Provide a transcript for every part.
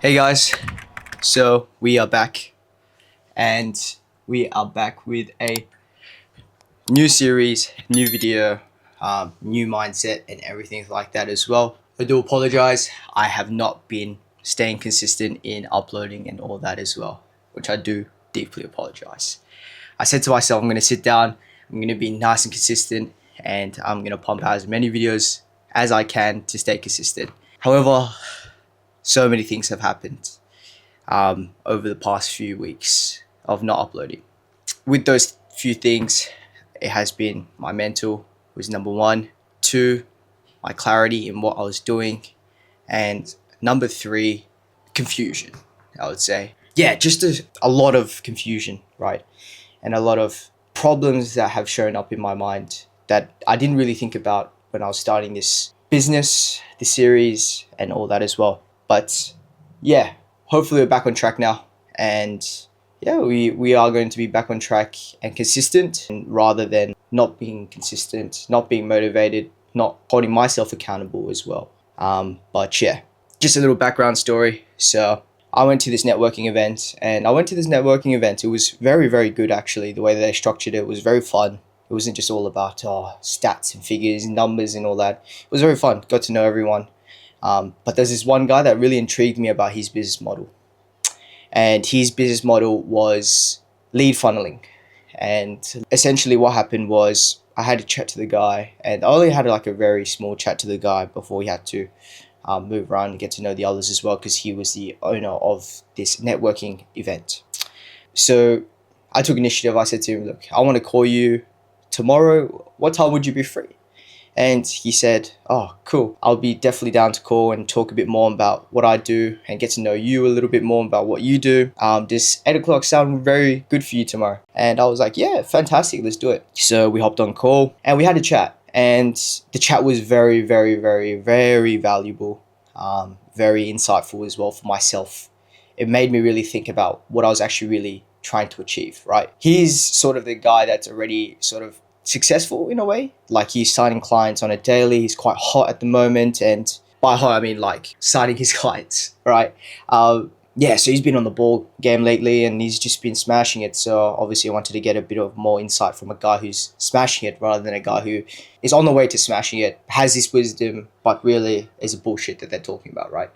Hey guys, so we are back and we are back with a new series, new video, new mindset and everything like that as well. I do apologize, I have not been staying consistent in uploading and all that as well, which I do deeply apologize. I said to myself, I'm going to sit down, I'm going to be nice and consistent, and I'm going to pump out as many videos as I can to stay consistent. However, so many things have happened over the past few weeks of not uploading. With those few things, it has been my mental was number one, two, my clarity in what I was doing, and number three, confusion, I would say. Yeah, just a lot of confusion, right? And a lot of problems that have shown up in my mind that I didn't really think about when I was starting this business, this series, and all that as well. But yeah, hopefully we're back on track now, and yeah, we are going to be back on track and consistent, and rather than not being consistent, not being motivated, not holding myself accountable as well. But yeah, just a little background story. So I went to this networking event, it was very, very good actually. The way that they structured it was very fun. It wasn't just all about stats and figures and numbers and all that. It was very fun, got to know everyone. But there's this one guy that really intrigued me about his business model. And his business model was lead funneling. And essentially what happened was I had to chat to the guy, and I only had like a very small chat to the guy before he had to move around and get to know the others as well, because he was the owner of this networking event. So I took initiative. I said to him, look, I want to call you tomorrow. What time would you be free? And he said, oh, cool. I'll be definitely down to call and talk a bit more about what I do and get to know you a little bit more about what you do. Does 8 o'clock sound very good for you tomorrow? And I was like, yeah, fantastic. Let's do it. So we hopped on call and we had a chat. And the chat was very, very, very, very valuable, very insightful as well for myself. It made me really think about what I was actually really trying to achieve, right? He's sort of the guy that's already sort of successful in a way. Like, he's signing clients on a daily. He's quite hot at the moment, and by hot I mean like signing his clients, right? Yeah, so he's been on the ball game lately and he's just been smashing it. So obviously I wanted to get a bit of more insight from a guy who's smashing it rather than a guy who is on the way to smashing it, has this wisdom, but really is a bullshit that they're talking about, right?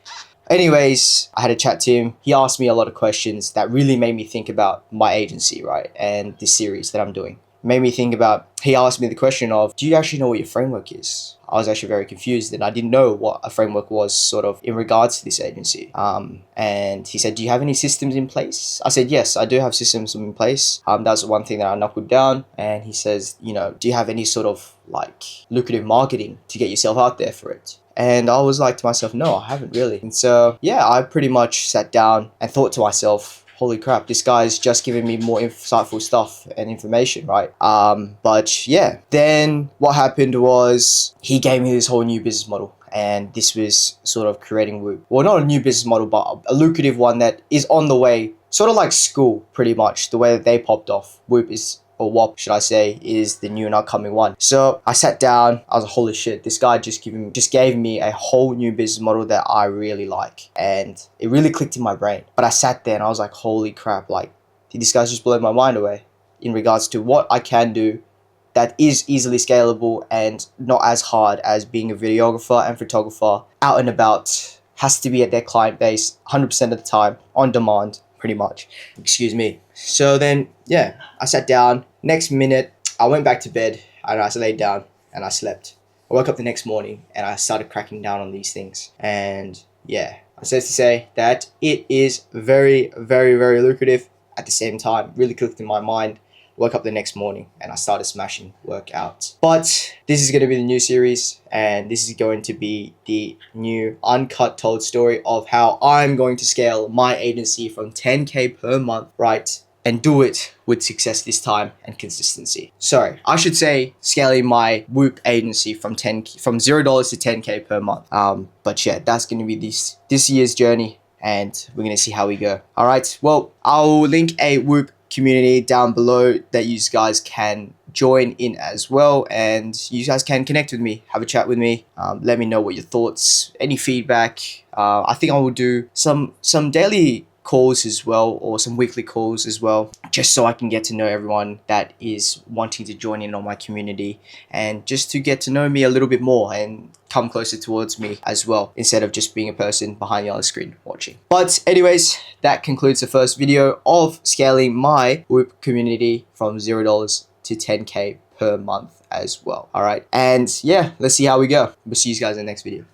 Anyways, I had a chat to him. He asked me a lot of questions that really made me think about my agency, right? And this series that I'm doing. Made me think about, he asked me the question of, do you actually know what your framework is? I was actually very confused, and I didn't know what a framework was sort of in regards to this agency. And he said, do you have any systems in place? I said, yes, I do have systems in place. That's one thing that I knuckled down. And he says, do you have any sort of like lucrative marketing to get yourself out there for it? And I was like to myself, no, I haven't really. And so, yeah, I pretty much sat down and thought to myself, holy crap, this guy's just giving me more insightful stuff and information, right? But yeah, then what happened was he gave me this whole new business model. And this was sort of creating Whoop. Well, not a new business model, but a lucrative one that is on the way. Sort of like school, pretty much, the way that they popped off. Whoop is, or WAP should I say, is the new and upcoming one. So I sat down, I was like, holy shit, this guy just gave me a whole new business model that I really like. And it really clicked in my brain. But I sat there and I was like, holy crap, like, this guy's just blowing my mind away in regards to what I can do that is easily scalable and not as hard as being a videographer and photographer out and about. Has to be at their client base 100% of the time, on demand, pretty much. Excuse me. So then, yeah, I sat down. Next minute, I went back to bed and I laid down and I slept. I woke up the next morning and I started cracking down on these things. And yeah, I says to say that it is very, very, very lucrative. At the same time, really clicked in my mind. Woke up the next morning and I started smashing workouts. But this is going to be the new series, and this is going to be the new uncut told story of how I'm going to scale my agency from 10K per month, right? And do it with success this time and consistency. Sorry, I should say scaling my Whoop agency from $0 to 10K per month. But yeah, that's going to be this year's journey, and we're going to see how we go. All right, well, I'll link a Whoop community down below that you guys can join in as well, and you guys can connect with me, have a chat with me, let me know what your thoughts, any feedback. I think I will do some daily calls as well, or some weekly calls as well, just so I can get to know everyone that is wanting to join in on my community, and just to get to know me a little bit more and come closer towards me as well, instead of just being a person behind the other screen watching. But anyways, that concludes the first video of scaling my Whoop community from $0 to 10K per month as well. All right, and yeah, let's see how we go. We'll see you guys in the next video.